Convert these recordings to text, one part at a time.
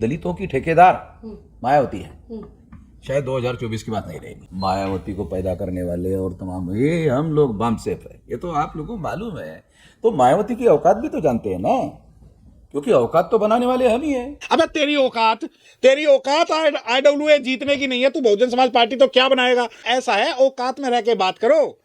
दलितों की ठेकेदार मायावती है। शायद 2024 की बात नहीं रहेगी। मायावती को पैदा करने वाले और तमाम ये हम लोग बामसेफ है, ये तो आप लोगों को मालूम है। तो मायावती की औकात भी तो जानते हैं ना, क्योंकि औकात तो बनाने वाले हम ही हैं। अबे तेरी औकात IWA जीतने की नहीं है। तू बहुजन समाज पार्टी तो क्या बनाएगा? ऐसा है, औकात में रह के बात करो।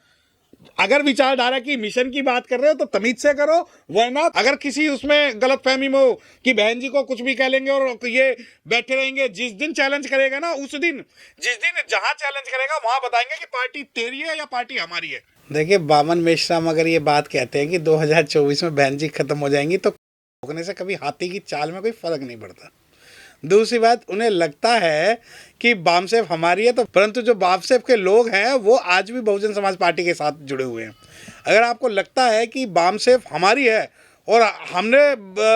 अगर विचारधारा की मिशन की बात कर रहे हो तो तमीज से करो, वरना अगर किसी उसमें गलतफहमी में हो कि बहन जी को कुछ भी कह लेंगे और ये बैठे रहेंगे, जिस दिन चैलेंज करेगा ना, उस दिन जिस दिन जहां चैलेंज करेगा वहां बताएंगे कि पार्टी तेरी है या पार्टी हमारी है। देखिए, बामन मेश्राम अगर ये बात कहते हैं कि 2024 में बहन जी खत्म हो जाएंगी, तो रोकने से कभी हाथी की चाल में कोई फर्क नहीं पड़ता। दूसरी बात, उन्हें लगता है कि बामसेफ हमारी है, तो परंतु जो बामसेफ के लोग हैं वो आज भी बहुजन समाज पार्टी के साथ जुड़े हुए हैं। अगर आपको लगता है कि बामसेफ हमारी है और हमने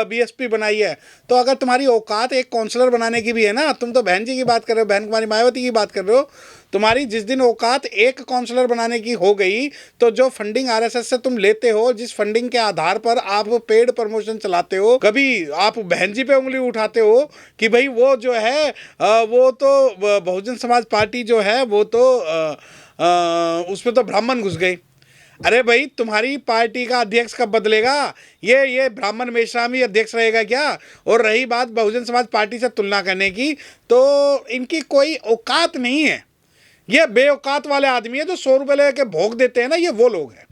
BSP बनाई है, तो अगर तुम्हारी औकात एक काउंसलर बनाने की भी है ना, तुम तो बहन जी की बात कर रहे हो, बहन कुमारी मायावती की बात कर रहे हो, तुम्हारी जिस दिन औकात एक काउंसलर बनाने की हो गई, तो जो फंडिंग RSS से तुम लेते हो, जिस फंडिंग के आधार पर आप पेड प्रमोशन चलाते हो, कभी आप बहन जी पे उंगली उठाते हो कि भाई वो जो है वो तो बहुजन समाज पार्टी जो है वो तो उसमें तो ब्राह्मण घुस गए। अरे भाई, तुम्हारी पार्टी का अध्यक्ष कब बदलेगा? ये ब्राह्मण मेश्राम ही अध्यक्ष रहेगा क्या? और रही बात बहुजन समाज पार्टी से तुलना करने की, तो इनकी कोई औकात नहीं है। ये बेऔकात वाले आदमी है जो 100 रुपए लेके भोग देते हैं ना, ये वो लोग हैं।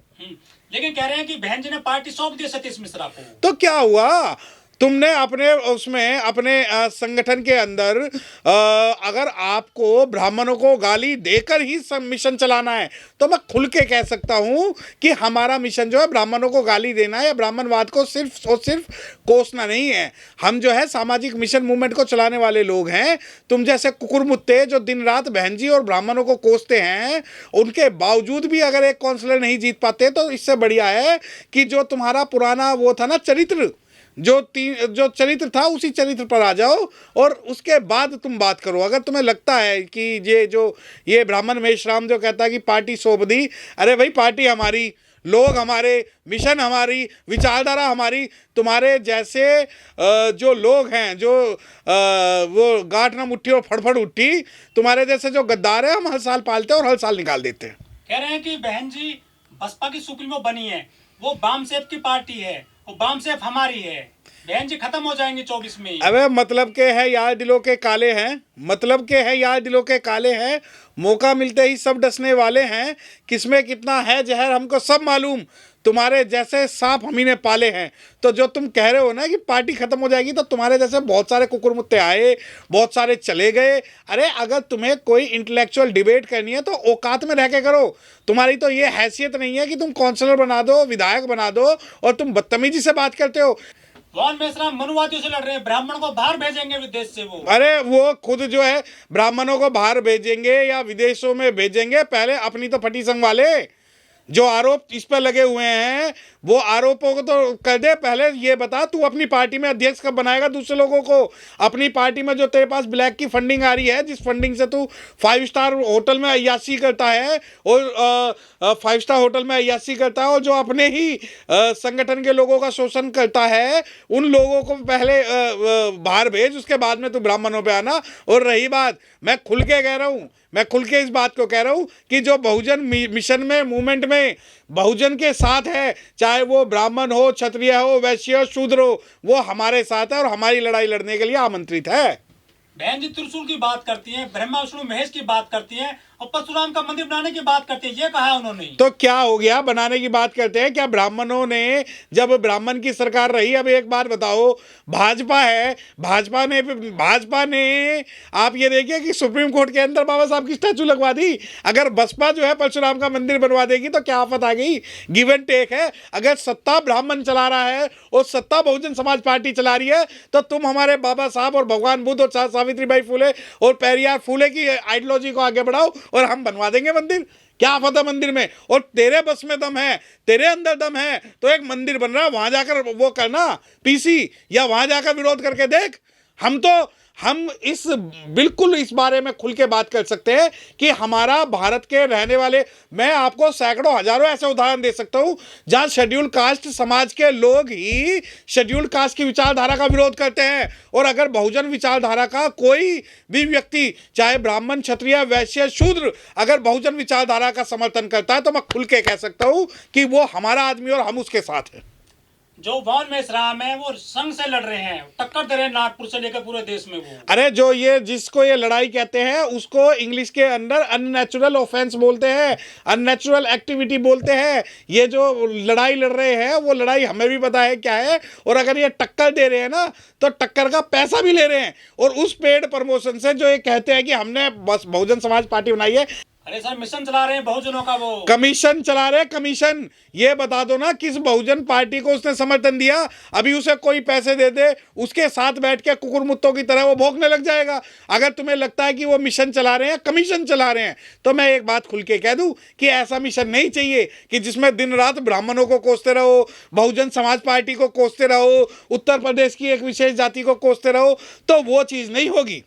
लेकिन कह रहे हैं कि बहन जी ने पार्टी सौंप दी सतीश मिश्रा को। तो क्या हुआ? तुमने अपने उसमें अपने संगठन के अंदर अगर आपको ब्राह्मणों को गाली देकर ही मिशन चलाना है, तो मैं खुल के कह सकता हूं कि हमारा मिशन जो है ब्राह्मणों को गाली देना है या ब्राह्मणवाद को सिर्फ और सिर्फ कोसना नहीं है। हम जो है सामाजिक मिशन मूवमेंट को चलाने वाले लोग हैं। तुम जैसे कुकुरमुत्ते जो दिन रात बहन जी और ब्राह्मणों को कोसते हैं, उनके बावजूद भी अगर एक काउंसलर नहीं जीत पाते, तो इससे बढ़िया है कि जो तुम्हारा पुराना वो था ना चरित्र, जो चरित्र था, उसी चरित्र पर आ जाओ और उसके बाद तुम बात करो। अगर तुम्हें लगता है कि ये ब्राह्मण मेश्राम जो कहता है कि पार्टी सौंप दी, अरे भाई पार्टी हमारी, लोग हमारे, मिशन हमारी, विचारधारा हमारी। तुम्हारे जैसे जो लोग हैं, जो वो गांठ ना मुट्ठी और फड़फड़ उठी, तुम्हारे जैसे जो गद्दार है, हम हर साल पालते हैं और हर साल निकाल देते हैं। कह रहे हैं कि बहन जी बसपा की सुप्रीमो बनी है, वो बामसेफ की पार्टी है, वो बामसेफ हमारी है, बहन जी खत्म हो जाएंगे 24 में। अबे मतलब के है यार दिलों के काले हैं, मतलब के है यार दिलों के काले हैं, मौका मिलते ही सब डसने वाले हैं, किसमें कितना है जहर हमको सब मालूम, तुम्हारे जैसे सांप हम ही ने पाले हैं। तो जो तुम कह रहे हो ना कि पार्टी खत्म हो जाएगी, तो तुम्हारे जैसे बहुत सारे कुकुरमुत्ते आए, बहुत सारे चले गए। अरे अगर तुम्हें कोई इंटेलेक्चुअल डिबेट करनी है तो औकात में रह के करो। तुम्हारी तो ये हैसियत नहीं है कि तुम काउंसलर बना दो, विधायक बना दो, और तुम बदतमीजी से बात करते हो। मोहन मेश्राम मनुवादियों से लड़ रहे हैं, ब्राह्मण को बाहर भेजेंगे विदेश से वो। अरे वो खुद जो है ब्राह्मणों को बाहर भेजेंगे या विदेशों में भेजेंगे, पहले अपनी तो फटी संभाले। जो आरोप इस पर लगे हुए हैं वो आरोपों को तो कर दे। पहले ये बता, तू अपनी पार्टी में अध्यक्ष कब बनाएगा दूसरे लोगों को? अपनी पार्टी में जो तेरे पास ब्लैक की फंडिंग आ रही है, जिस फंडिंग से तू 5 स्टार होटल में अय्याशी करता है और 5 स्टार होटल में अय्याशी करता है, और जो अपने ही संगठन के लोगों का शोषण करता है, उन लोगों को पहले बाहर भेज, उसके बाद में तू ब्राह्मणों पे आना। और रही बात, मैं खुल के कह रहा हूँ, मैं खुल के इस बात को कह रहा हूं कि जो बहुजन मिशन में, मूवमेंट में बहुजन के साथ है, चाहे वो ब्राह्मण हो, क्षत्रिय हो, वैश्य हो, शूद्र हो, वो हमारे साथ है और हमारी लड़ाई लड़ने के लिए आमंत्रित है। बहन जी त्रिशूल की बात करती हैं, ब्रह्मा विष्णु महेश की बात करती हैं और परशुराम का मंदिर बनाने की बात करती है, ये कहा है उन्होंने। तो क्या हो गया, बनाने की बात करते हैं क्या? ब्राह्मणों ने, जब ब्राह्मण की सरकार रही, अब एक बात बताओ, भाजपा है, भाजपा ने आप ये देखिए कि सुप्रीम कोर्ट के अंदर बाबा साहब की स्टैचू लगवा दी। अगर बसपा जो है परशुराम का मंदिर बनवा देगी तो क्या आफत आ गई? गिव एंड टेक है। अगर सत्ता ब्राह्मण चला रहा है और सत्ता बहुजन समाज पार्टी चला रही है, तो तुम हमारे बाबा साहब और भगवान बुद्ध और सावित्रीबाई फुले और पेरियार फुले की आइडियोलॉजी को आगे बढ़ाओ और हम बनवा देंगे मंदिर। क्या आफत है मंदिर में? और तेरे बस में दम है, तेरे अंदर दम है, तो एक मंदिर बन रहा है, वहां जाकर वो करना, पीसी, या वहां जाकर विरोध करके देख। हम इस बिल्कुल इस बारे में खुल के बात कर सकते हैं कि हमारा भारत के रहने वाले, मैं आपको सैकड़ों हजारों ऐसे उदाहरण दे सकता हूं जहां शेड्यूल कास्ट समाज के लोग ही शेड्यूल कास्ट की विचारधारा का विरोध करते हैं, और अगर बहुजन विचारधारा का कोई भी व्यक्ति, चाहे ब्राह्मण, क्षत्रिय, वैश्य, शूद्र, अगर बहुजन विचारधारा का समर्थन करता है तो मैं खुल के कह सकता हूं कि वो हमारा आदमी और हम उसके साथ हैं। जो वॉन मेश्राम है वो संघ से लड़ रहे हैं, टक्कर दे रहे हैं नागपुर से लेकर पूरे देश में। वो अरे जो ये जिसको ये लड़ाई कहते हैं उसको इंग्लिश के अंदर अननेचुरल ऑफेंस बोलते हैं, अननेचुरल एक्टिविटी बोलते हैं। ये जो लड़ाई लड़ रहे हैं वो लड़ाई हमें भी पता है क्या है, और अगर ये टक्कर दे रहे हैं ना तो टक्कर का पैसा भी ले रहे हैं, और उस पेड प्रमोशन से जो ये कहते हैं कि हमने बस बहुजन समाज पार्टी बनाई है। अरे सर मिशन चला रहे हैं बहुजनों का, वो कमीशन चला रहे, कमीशन। ये बता दो ना किस बहुजन पार्टी को उसने समर्थन दिया। अभी उसे कोई पैसे दे दे, उसके साथ बैठ के कुकुरमुत्तों की तरह वो भौंकने लग जाएगा। अगर तुम्हें लगता है कि वो मिशन चला रहे हैं, कमीशन चला रहे हैं, तो मैं एक बात खुल के कह दूं कि ऐसा मिशन नहीं चाहिए कि जिसमें दिन रात ब्राह्मणों को कोसते रहो, बहुजन समाज पार्टी को कोसते रहो, उत्तर प्रदेश की एक विशेष जाति को कोसते रहो, तो वो चीज नहीं होगी।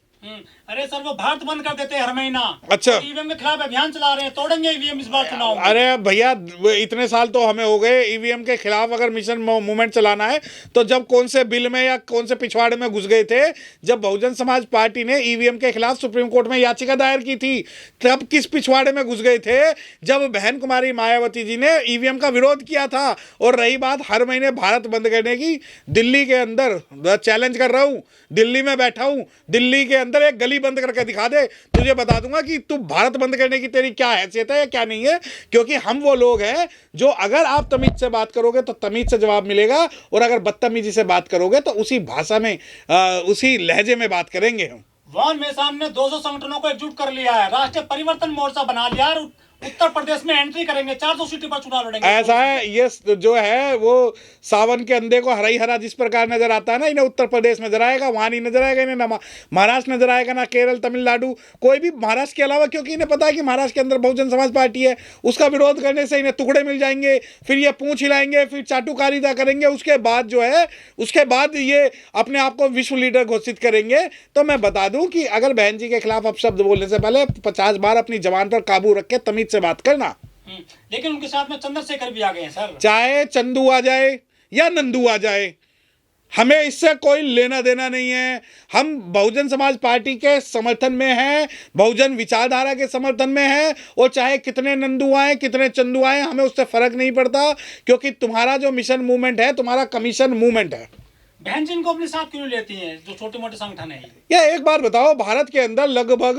अरे सर वो भारत बंद कर देते हैं हर महीना। अच्छा, ईवीएम के खिलाफ अभियान चला रहे हैं, तोड़ेंगे ईवीएम इस बार चुनाव में। अरे भैया इतने साल तो हमें हो गए ईवीएम के खिलाफ अगर मिशन मूवमेंट चलाना है तो जब कौन से बिल में या कौन से पिछवाड़े में घुस गए थे, जब बहुजन समाज पार्टी ने ईवीएम के खिलाफ सुप्रीम कोर्ट में याचिका दायर की थी, तब किस पिछवाड़े में घुस गए थे? जब बहन कुमारी मायावती जी ने ईवीएम का विरोध किया था। और रही बात हर महीने भारत बंद करने की, दिल्ली के अंदर चैलेंज कर रहा हूं, दिल्ली में बैठा हूं, दिल्ली के अंदर एक गली बंद करके दिखा दे, तुझे बता दूंगा कि तू भारत बंद करने की तेरी क्या हैसियत है या क्या नहीं है। क्योंकि हम वो लोग हैं जो अगर आप तमीज से बात करोगे तो तमीज से जवाब मिलेगा, और अगर बदतमीजी से बात करोगे तो उसी भाषा में उसी लहजे में बात करेंगे हम। वॉन मेश्राम ने 200 संगठनों को एकजुट कर लिया है, राष्ट्रीय परिवर्तन मोर्चा बना लिया और उत्तर प्रदेश में एंट्री करेंगे, 400 सीटों पर चुनाव लड़ेंगे। ऐसा है, ये जो है वो सावन के अंधे को हरा ही हरा जिस प्रकार नजर आता है ना, इन्हें उत्तर प्रदेश नजर आएगा, वहां नहीं नजर आएगा, इन्हें ना महाराष्ट्र नजर आएगा, ना केरल, तमिलनाडु, कोई भी महाराष्ट्र के अलावा, क्योंकि इन्हें पता है कि महाराष्ट्र के अंदर बहुजन समाज पार्टी है, उसका विरोध करने से इन्हें टुकड़े मिल जाएंगे, फिर ये पूंछ हिलाएंगे, फिर चाटुकारिता करेंगे, उसके बाद जो है उसके बाद ये अपने आप को विश्व लीडर घोषित करेंगे। तो मैं बता दूं कि अगर बहन जी के खिलाफ अपशब्द बोलने से पहले 50 बार अपनी जबान पर काबू रख के तमीज से बात करना। लेकिन उनके साथ में चंद्रशेखर भी आ गए हैं सर। चाहे चंदू आ जाए या नंदू आ जाए, हमें इससे कोई लेना देना नहीं है। हम बहुजन समाज पार्टी के समर्थन में हैं, बहुजन विचारधारा के समर्थन में हैं, और चाहे कितने नंदू आए, कितने चंदू आए, हमें उससे फर्क नहीं पड़ता, क्योंकि तुम्हारा जो मिशन मूवमेंट है, तुम्हारा कमीशन मूवमेंट है। बहन जी इनको अपने साथ क्यों नहीं लेती हैं, जो छोटे मोटे संगठन है? या एक बार बताओ, भारत के अंदर लगभग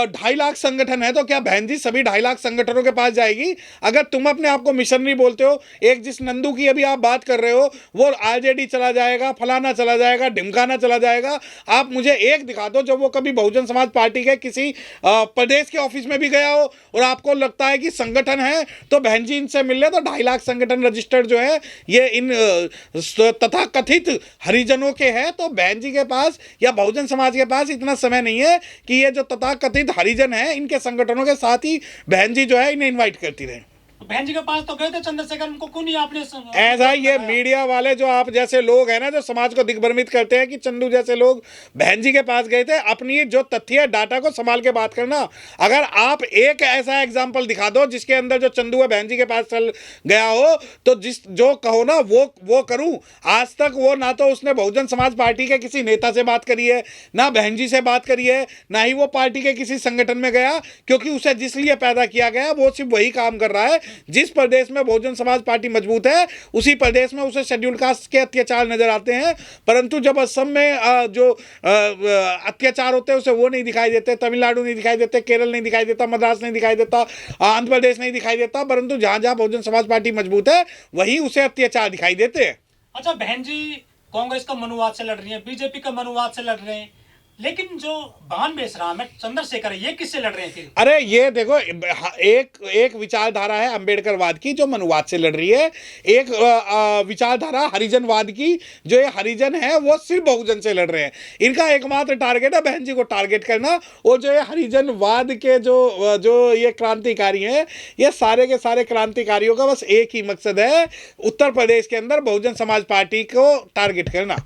2.5 लाख संगठन है, तो क्या बहन जी सभी 2.5 लाख संगठनों के पास जाएगी? अगर तुम अपने आप को मिशनरी बोलते हो, एक जिस नंदू की अभी आप बात कर रहे हो वो आरजेडी चला जाएगा, फलाना चला जाएगा, ढिमकाना चला जाएगा, आप मुझे एक दिखा दो जब वो कभी बहुजन समाज पार्टी के किसी प्रदेश के ऑफिस में भी गया हो और आपको लगता है कि संगठन है, तो बहन जी इनसे मिल ले। तो 2.5 लाख संगठन रजिस्टर्ड जो है ये इन तथा कथित हरिजनों के हैं, तो बहन जी के पास या बहुजन समाज के पास इतना समय नहीं है कि ये जो तथा कथित हरिजन हैं इनके संगठनों के साथ ही बहन जी जो है इन्हें इनवाइट करती रहे। बहन जी के पास तो गए थे चंद्रशेखर, उनको क्यों नहीं आपने? ऐसा ये मीडिया वाले जो आप जैसे लोग हैं ना, जो समाज को दिग्भ्रमित करते हैं कि चंदू जैसे लोग बहन जी के पास गए थे, अपनी जो तथ्य डाटा को संभाल के बात करना। अगर आप एक ऐसा एग्जाम्पल दिखा दो जिसके अंदर जो चंदू है बहन जी के पास चल गया हो, तो जो कहो ना वो करूं। आज तक वो ना तो उसने बहुजन समाज पार्टी के किसी नेता से बात करी है, ना बहन जी से बात करी है, ना ही वो पार्टी के किसी संगठन में गया, क्योंकि उसे जिस लिए पैदा किया गया वो सिर्फ वही काम कर रहा है। जिस प्रदेश में बहुजन समाज पार्टी मजबूत है उसी प्रदेश में उसे शेड्यूल कास्ट के अत्याचार नजर आते हैं, परंतु जब असम में जो अत्याचार होते हैं उसे वो नहीं दिखाई देते, तमिलनाडु नहीं दिखाई देते, केरल नहीं दिखाई देता, मद्रास नहीं दिखाई देता, आंध्र प्रदेश नहीं दिखाई देता, परंतु जहां जहां बहुजन समाज पार्टी मजबूत है वहीं उसे अत्याचार दिखाई देते हैं। अच्छा, बहन जी कांग्रेस का मनुवाद से लड़ रही है, बीजेपी का मनुवाद से लड़ रहे हैं, लेकिन जो वॉन मेश्राम है, चंद्रशेखर है, ये किससे लड़ रहे हैं फिर? अरे ये देखो, एक विचारधारा है अंबेडकरवाद की जो मनुवाद से लड़ रही है, एक विचारधारा हरिजनवाद की, जो ये हरिजन है वो सिर्फ बहुजन से लड़ रहे हैं। इनका एकमात्र टारगेट है बहन जी को टारगेट करना, और जो ये हरिजनवाद के जो ये क्रांतिकारी हैं, ये सारे के सारे क्रांतिकारियों का बस एक ही मकसद है, उत्तर प्रदेश के अंदर बहुजन समाज पार्टी को टारगेट करना।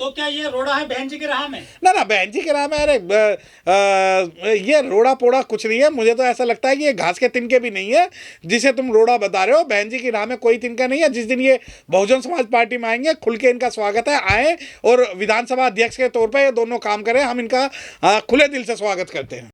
तो क्या ये रोड़ा है बहन जी के राह में? ना ना, बहन जी के नाम है। अरे ये रोड़ा पोड़ा कुछ नहीं है। मुझे तो ऐसा लगता है कि ये घास के तिनके भी नहीं है जिसे तुम रोड़ा बता रहे हो। बहन जी के नाम में कोई तिनका नहीं है। जिस दिन ये बहुजन समाज पार्टी में आएंगे, खुल के इनका स्वागत है। आए और विधानसभा अध्यक्ष के तौर पर ये दोनों काम करें, हम इनका खुले दिल से स्वागत करते हैं।